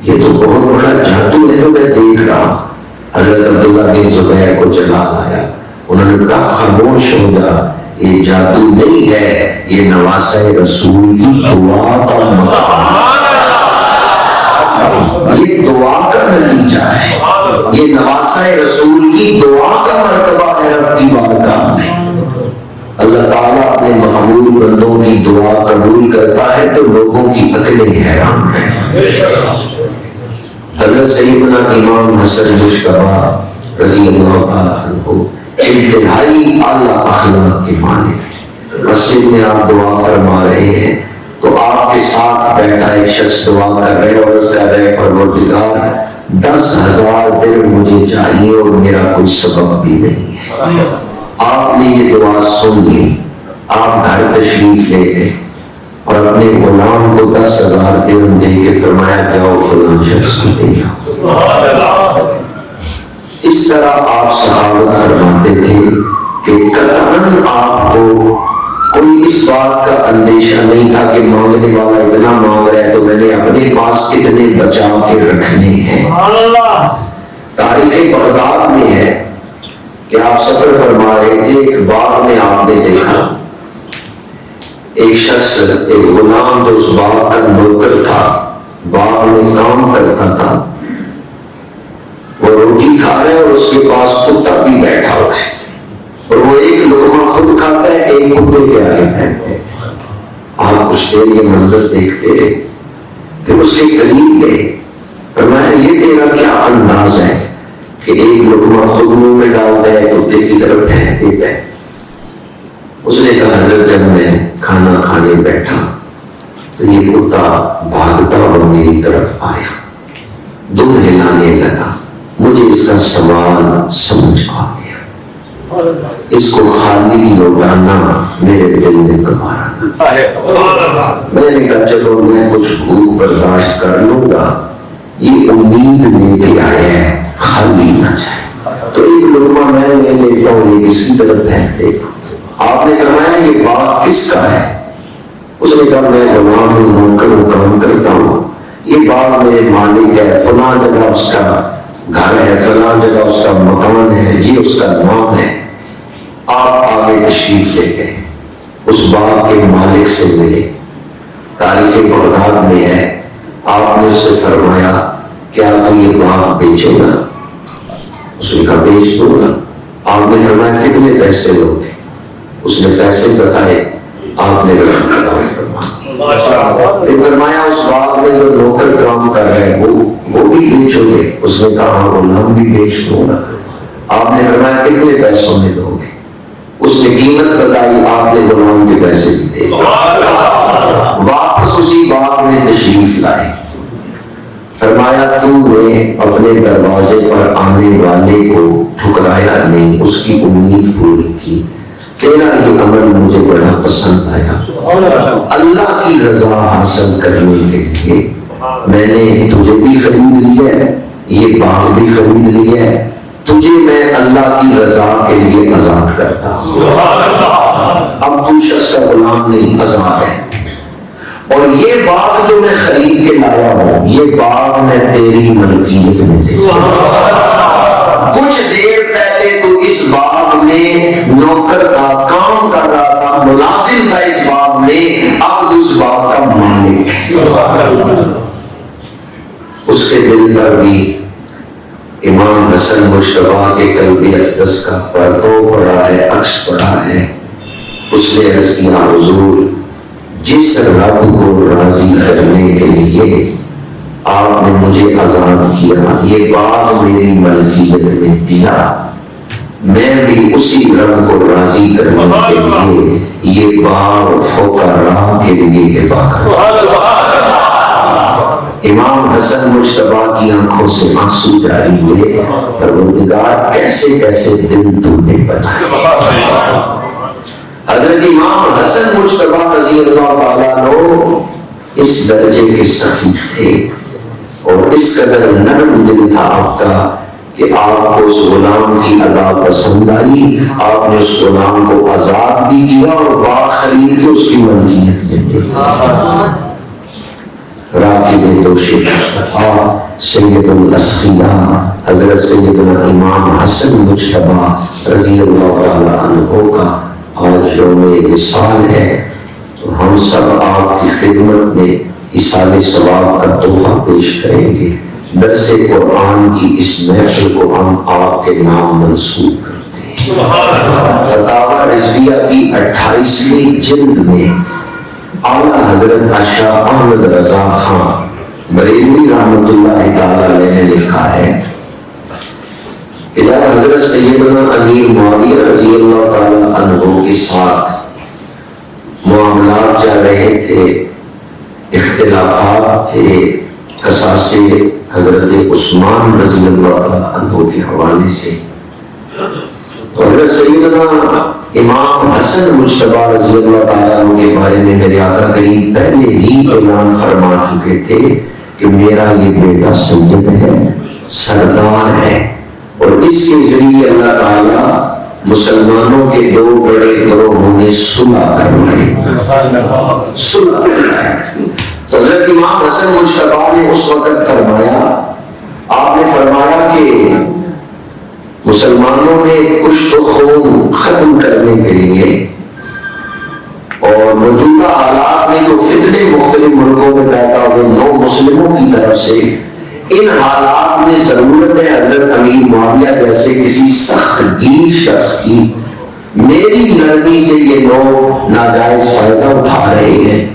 یہ تو بہت بڑا جادو ہے جو میں دیکھ رہا۔ حضرت عبداللہ بن زبیر کو جلال آیا، انہوں نے کہا خاموش ہو جا، یہ جادو نہیں ہے، یہ نواسہ رسول کی دعا کا مقام، یہ دعا کا نتیجہ ہے، یہ نواسہ رسول کی دعا کا مرتبہ ہے رب کی بارگاہ میں۔ اللہ تعالیٰ اپنے مقبول بندوں کی دعا قبول کرتا ہے تو لوگوں کی عقلیں حیران ہیں۔ حضرت سیدنا امام حسن مجتبیٰ رضی اللہ تعالیٰ عنہ انتہائی اعلیٰ اخلاق کے مالک، مسجد میں آپ دعا فرما رہے ہیں تو آپ کے ساتھ بیٹھا ایک شخص دعا کر رہے اور اس کہہ رہے پروردگار 10,000 درہم مجھے چاہیے اور میرا کوئی سبب بھی نہیں ہے۔ آپ نے یہ دعا سن لی، آپ گھر تشریف لے گئے اور اپنے غلام کو 10,000 درہم دے کے فرمایا جاؤ فلاں شخص کو دے جاؤ۔ اس طرح آپ سخاوت فرماتے تھے کہ قطعاً آپ کو کوئی اس بات کا اندیشہ نہیں تھا کہ مانگنے والا اتنا مانگ رہا ہے تو میں نے اپنے پاس کتنے بچا کے رکھنے ہیں۔ تاریخ بغداد میں ہے کہ آپ سفر فرما رہے تھے، ایک باغ میں آپ نے دیکھا ایک شخص، ایک غلام جو اس باغ کا نوکر تھا، باغ میں کام کرتا تھا، وہ روٹی کھا رہا ہے اور اس کے پاس کتا بھی بیٹھا ہوا ہے اور وہ ایک لقمہ خود کھاتا ہے، ایک کتے کے آگے پھینکتا ہے۔ آپ کچھ دیر یہ منظر دیکھتے رہے، پھر اس کے قریب گئے، فرمایا یہ تیرا کیا انداز ہے کہ ایک لقمہ خود منہ میں ڈالتا ہے، کتے کی طرف پھینک دیتا ہے؟ اس نے کہا حضرت جب میں کھانا کھانے بیٹھا تو یہ کتا بھاگتا اور میری طرف آیا، دم ہلانے لگا، مجھے اس کا سوال سمجھ آ گیا، اس کو خالی لوٹانا میرے دل میں گوارا نہ۔ میں نے کہا چلو میں کچھ بھوک برداشت کر لوں گا، یہ امید لے کے آیا ہے خالی نہ جائے، تو ایک لقمہ میں لیتا ہوں، یہ کس کی طرف پھینک دیتا ہوں۔ آپ نے فرمایا یہ باغ کس کا ہے؟ اس نے کہا میں غلام ہوں، نوکر ہوں، کام کرتا ہوں، یہ باغ میرے مالک ہے، فلاں جگہ اس کا گھر ہے، فلاں جگہ اس کا مکان ہے، یہ اس کا نام ہے۔ آپ آگے تشریف لے گئے، اس باغ کے مالک سے ملے، تاریخ بغداد میں ہے، آپ نے اس سے فرمایا کیا تو یہ باغ بیچے گا؟ اس نے کہا بیچ دوں گا۔ آپ نے فرمایا کتنے پیسے لوگے؟ اس نے پیسے بتائے، آپ نے فرمایا اس باغ میں جو نوکر کام کر رہے ہیں وہ بھی بیچو گے؟ اس نے کہا ہاں غلام بھی بیچ دوں گا۔ آپ نے فرمایا کتنے پیسوں میں دو گے؟ اس نے قیمت بتائی، آپ نے غلام کے پیسے بھی دے۔ واپس اسی باغ میں تشریف لائے، فرمایا تو نے اپنے دروازے پر آنے والے کو ٹھکرایا نہیں، اس کی امید پوری کی، تیرا یہ عمل مجھے بڑا پسند آیا، اللہ کی رضا حاصل کرنے کے لیے میں نے تجھے بھی خرید لیا ہے، یہ باغ بھی خرید لیا ہے، تجھے میں اللہ کی رضا کے لیے آزاد کرتا ہوں۔ اب تو شخص کا غلام نہیں، آزاد ہے۔ اور یہ باغ جو میں خرید کے لایا ہوں، یہ باغ میں تیری ملکیت میں دے۔ کچھ دیر پہلے تو اس باغ میں نوکر کا کام کر رہا تھا، ملازم تھا اس باغ میں، اب اس باغ کا مالک ہے۔ اس کے دل پر بھی امام حسن مجتبیٰ کے قلب اقدس کا پردو پڑا ہے، عکس پڑا ہے۔ اس نے عرض کیا حضور، جس رب کو راضی کرنے کے لیے آپ نے مجھے آزاد کیا، یہ باغ میری ملکیت میں دیا، میں بھی اسی رب کو راضی کرنے کے لیے یہ باغ فقراء کے لیے ہبہ کرتا۔ امام حسن مجتبیٰ کی آنکھوں سے آنسو جاری ہوئے، پروردگار کیسے کیسے دل تو نے بنائے۔ حضرت امام حسن مجتبیٰ رضی اللہ تعالیٰ عنہ اس درجے کے سخی تھے اور اس قدر نرم دل تھا آپ کا کہ آپ کو اس غلام کی ادا پسند آئی، آپ نے اس غلام کو آزاد بھی کیا اور باغ خرید کے اس کی ملکیت میں دے دیا۔ راکب دوش مصطفیٰ سید الاسقیاء حضرت سیدنا امام حسن مجتبیٰ رضی اللہ تعالیٰ عنہ کا آج یوم وصال ہے، تو ہم سب آپ کی خدمت میں ایصال ثواب کا تحفہ پیش کریں گے۔ درس قرآن کی اس محفل کو ہم آپ کے نام منسوب کرتے ہیں۔ فتاوی رضویہ کی 28ویں جلد میں اعلیٰ حضرت شاہ احمد رضا خان بریلوی رحمۃ اللہ تعالی علیہ نے لکھا ہے، حضرت سیدنا امیر معاویہ رضی اللہ تعالی عنہ کے ساتھ معاملات چل رہے تھے، اختلافات تھے، قصاصے حضرت عثمان رضی اللہ تعالی عنہ کے حوالے سے۔ حضرت سیدنا امام حسن مجتبیٰ رضی اللہ تعالیٰ عنہ کے بارے میں میرے آقا کریم پہلے ہی اعلان فرما چکے تھے کہ میرا یہ بیٹا سید ہے، سردار ہے، اور اس کے ذریعے اللہ تعالیٰ مسلمانوں کے دو بڑے گروہوں میں صلح کروائی۔ تو حضرت امام حسن مجتبیٰ نے اس وقت فرمایا، آپ نے فرمایا کہ مسلمانوں میں کچھ تو خون ختم کرنے کے لیے اور موجودہ حالات میں جو فتنے مختلف ملکوں میں پیدا ہوئے نو مسلموں کی طرف سے، ان حالات میں ضرورت ہے حضرت امیر معاویہ جیسے کسی سخت گیر شخص کی۔ میری نرمی سے یہ لوگ ناجائز فائدہ اٹھا رہے ہیں،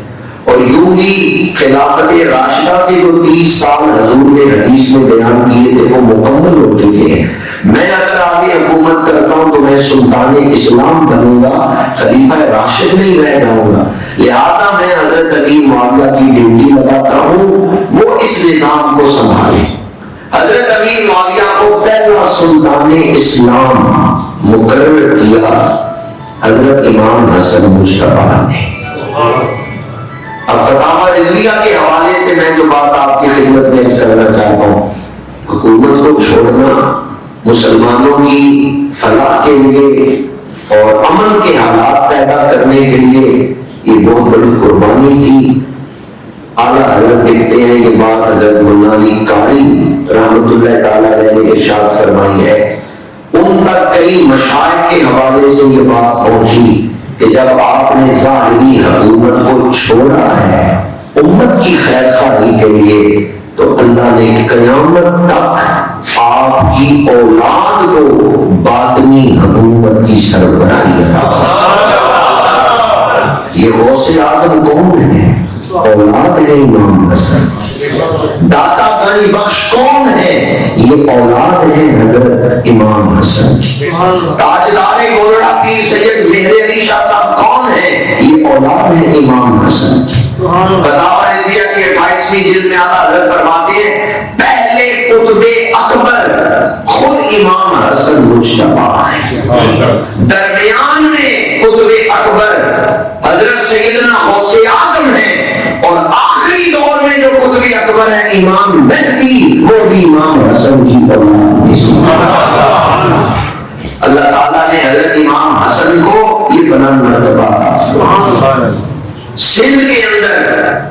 اور یوں بھی خلافت راشدہ کے جو 30 سال حضور نے حدیث میں بیان کیے تھے وہ مکمل ہو چکے ہیں۔ میں اگر آگے حکومت کرتا ہوں تو میں سلطان اسلام بنوں گا، خلیفہ راشد نہیں رہ جاؤں گا، لہذا میں حضرت امیر معاویہ کی ڈیوٹی لگاتا ہوں وہ اس نظام کو سنبھالے۔ حضرت امیر معاویہ کو پہلا سلطان اسلام مقرر کیا حضرت امام حسن مجتبیٰ نے۔ اب فتاوی رضویہ کے حوالے سے میں جو بات آپ کی خدمت میں کرنا چاہتا ہوں، حکومت کو چھوڑنا مسلمانوں کی فلاح کے لیے اور امن کے حالات پیدا کرنے کے لیے یہ بہت بڑی قربانی تھی۔ اعلیٰ حضرت دیکھتے ہیں یہ بات حضرت مولانا علی قاری رحمۃ اللہ تعالی علیہ نے ارشاد فرمائی ہے، ان تک کئی مشائخ کے حوالے سے یہ بات پہنچی کہ جب آپ نے ظاہری حکومت کو چھوڑا ہے امت کی خیر خواہی کے لیے، تو اللہ نے قیامت تک آپ کی اولاد کو باطنی حکومت کی سربراہی عطا فرمائی۔ یہ غوث اعظم کون ہے؟ اولاد ہے امام حسن۔ داتا گنج بخش کون ہے؟ یہ اولاد ہے حضرت امام حسن کی۔ تاجدار گولڑا پیر سید مہر علی شاہ صاحب کون ہے؟ یہ اولاد ہے امام حسن کی۔ فتاوی رضویہ کی 28ویں جلد میں اعلیٰ حضرت فرماتے ہیں پہلے قطب اکبر خود امام حسن مجتبیٰ ہے، درمیان میں اکبر حضرت سیدنا غوث اعظم ہیں، اور آخری دور میں جو قطب اکبر ہے امام مہدی، وہ بھی امام حسن کی اولاد ہے۔ اللہ تعالیٰ نے حضرت امام حسن کو یہ بلند مرتبہ عطا۔ سندھ کے اندر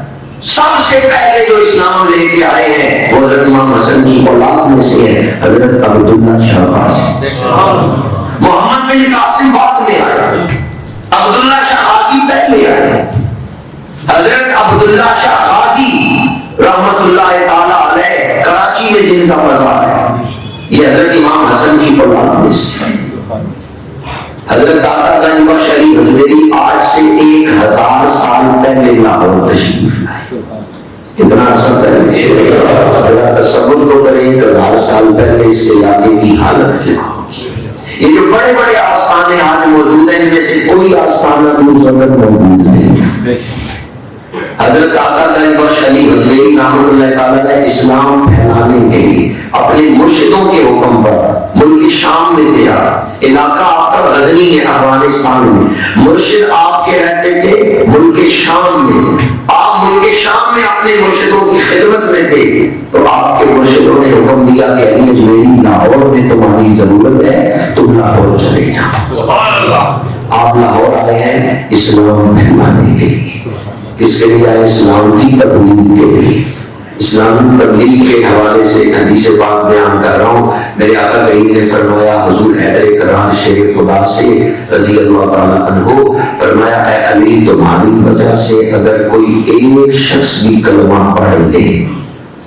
سب سے پہلے جو اسلام لے کے آئے ہیں وہ حضرت امام حسن کی اولاد میں سے ہے، حضرت عبداللہ شاہ غازی۔ محمد بن قاسم بعد میں آئے، عبداللہ شاہ غازی پہلے آئے۔ حضرت عبداللہ شاہ غازی رحمت اللہ تعالی علیہ کراچی میں جن کا مزار ہے، یہ حضرت امام حسن کی اولاد میں سے۔ حضرت داتا گنج و شریف ہجویری آج سے 1000 سال پہلے لاہور تشریف لائے۔ کتنا عرصہ پہلے؟ ذرا تصور تو کریں 1000 سال پہلے اس علاقے کی حالت کیا ہوگی۔ یہ جو بڑے بڑے آستانے آج موجود ہیں، ان میں سے کوئی آستانہ بھی اس وقت موجود نہیں۔ حضرت داتا گنج و شریف ہجویری رحمۃ اللہ تعالیٰ نے اسلام پھیلانے کے لیے اپنے مرشدوں کے حکم پر ملک شام میں تھے۔ علاقہ آپ کا غزنی ہے افغانستان میں، مرشد آپ کے رہتے تھے ملک شام میں۔ آپ ملک شام میں اپنے مرشدوں کی خدمت میں تھے، تو آپ کے مرشدوں نے حکم دیا کہ علی اجمیری لاہور میں تمہاری ضرورت ہے، تم لاہور چلے جاؤ۔ آپ لاہور آئے ہیں اسلام پھیلانے کے لیے۔ کس کے لیے آئے؟ اسلام کی تبلیغ کے لیے۔ اسلامی تبلیغ کے حوالے سے حدیث پاک بیان کر رہا ہوں۔ میرے آقا کریم نے فرمایا، حضور حیدر کرار شیر خدا سے رضی اللہ تعالیٰ عنہ فرمایا، اے علی تمہاری وجہ سے اگر کوئی ایک شخص بھی کلمہ پڑھ لے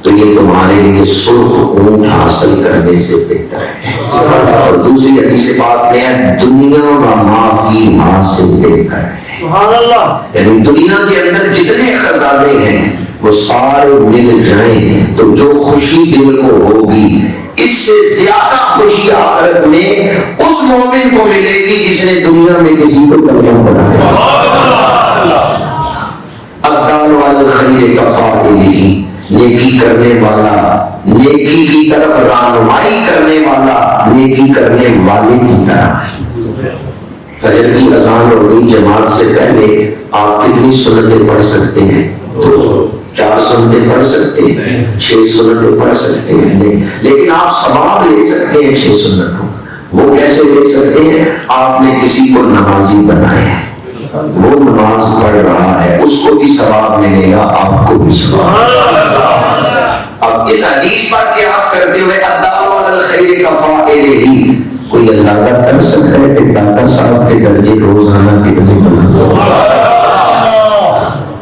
تو یہ تمہارے لیے سرخ اونٹ حاصل کرنے سے بہتر ہے۔ اور دوسری حدیث پاک میں ہے، دنیا و ما فیہا سے بہتر ہے۔ یعنی دنیا کے اندر جتنے خزانے ہیں وہ سارے مل جائیں تو جو خوشی دل کو ہوگی، اس سے زیادہ خوشی آخرت میں اس مومن کو ملے گی جس نے دنیا میں کسی کو کلمہ پڑھا ہے۔ الدال علی الخیر کفاعلہ، نیکی کرنے والا، نیکی کی طرف رہنمائی کرنے والا نیکی کرنے والے کی طرح۔ فجر کی اذان ہو گئی، جماعت سے پہلے آپ کتنی سنتیں پڑھ سکتے ہیں؟ 4 سنتیں پڑھ سکتے ہیں، 6 سنتیں پڑھ سکتے ہیں، لیکن آپ ثواب لے سکتے ہیں 6 سنتوں۔ وہ کیسے لے سکتے ہیں؟ آپ نے کسی کو نمازی بنایا ہے، وہ نماز پڑھ رہا ہے، اس کو بھی ثواب ملے گا، آپ کو بھی ثواب۔ اب اس حدیث پر قیاس کرتے ہوئے الدال علی الخیر کفاعلہ، کوئی اندازہ کر سکتا ہے کہ داتا صاحب کے درجے روزانہ کتنے بلند ہیں؟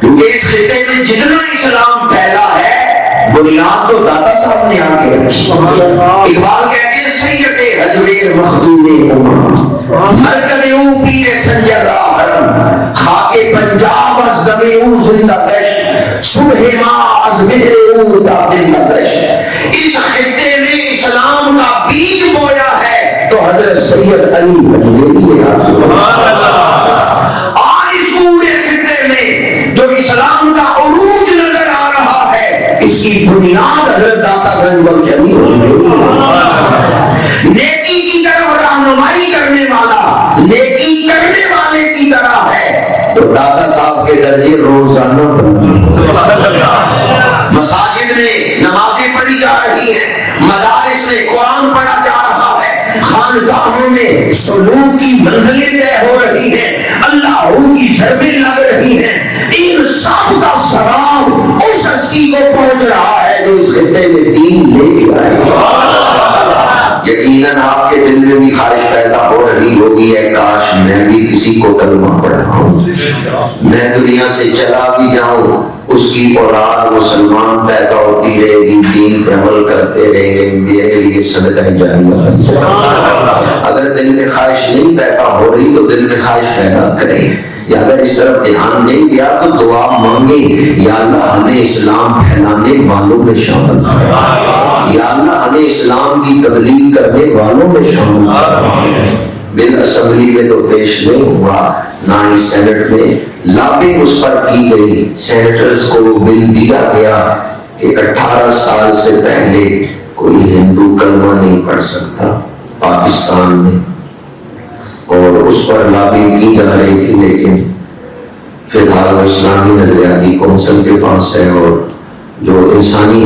کیونکہ اس خطے میں جتنا اسلام پھیلا ہے بنیاد تو داتا صاحب نے آ کے رکھی۔ اقبال کہتے ہیں، سید حجر مخدوم امم مرکز او پیر سنجر حرم، خاک پنجاب از دم او زندہ گشت، صبح ما از مہر او دا دل گشت۔ اس خطے میں اسلام کا بیج بویا ہے تو حضرت سید علی حجویری ہے۔ آج اس پورے خطے میں جو اسلام کا عروج نظر آ رہا ہے، اس کی بنیاد حضرت داتا گنج و شریف نیکی کی طرف رہنمائی کرنے والا، نیکی کرنے والے کی طرح ہے، تو داتا صاحب کے درجے روزانہ مساجد میں نمازیں پڑھی جا رہی ہیں، مدارس میں قرآن پڑھا جا رہا ہے، خانقاہوں میں سلوک کی منزلیں طے ہو رہی ہیں، اللہ کی ضربیں لگ رہی ہیں۔ ان سب کا ثواب اس ہستی کو پہنچ رہا ہے جو اس خطے میں دین لے کے آئے۔ یقیناً آپ کے دل میں بھی خواہش پیدا ہو رہی ہوگی، ہے کاش میں بھی کسی کو کلمہ پڑھاؤں، میں دنیا سے چلا بھی جاؤں، اس کی اولاد مسلمان پیدا ہوتی رہے گی، دین پہ عمل کرتے رہیں گے، میرے لیے صدقہ جاریہ۔ اگر دل میں خواہش نہیں پیدا ہو رہی تو دل میں خواہش پیدا کرے، یا اگر اس طرف دھیان نہیں دیا تو دعا مانگے، یا اللہ ہمیں اسلام پھیلانے والوں میں شامل فرما، یا اللہ ہمیں اسلام کی تبلیغ کرنے والوں میں شامل فرما۔ بل اسمبلی میں تو پیش نہیں ہوا، نہ ہی سینٹ میں لابنگ اس پر کی گئی، سینیٹرز کو وہ بل دیا گیا کہ 18 سال سے پہلے کوئی ہندو کلمہ نہیں پڑھ سکتا پاکستان میں۔ اور اس پر لابی کی جا رہی تھی، لیکن فی الحال اسلامی نظریاتی کونسل کے پاس ہے، اور جو انسانی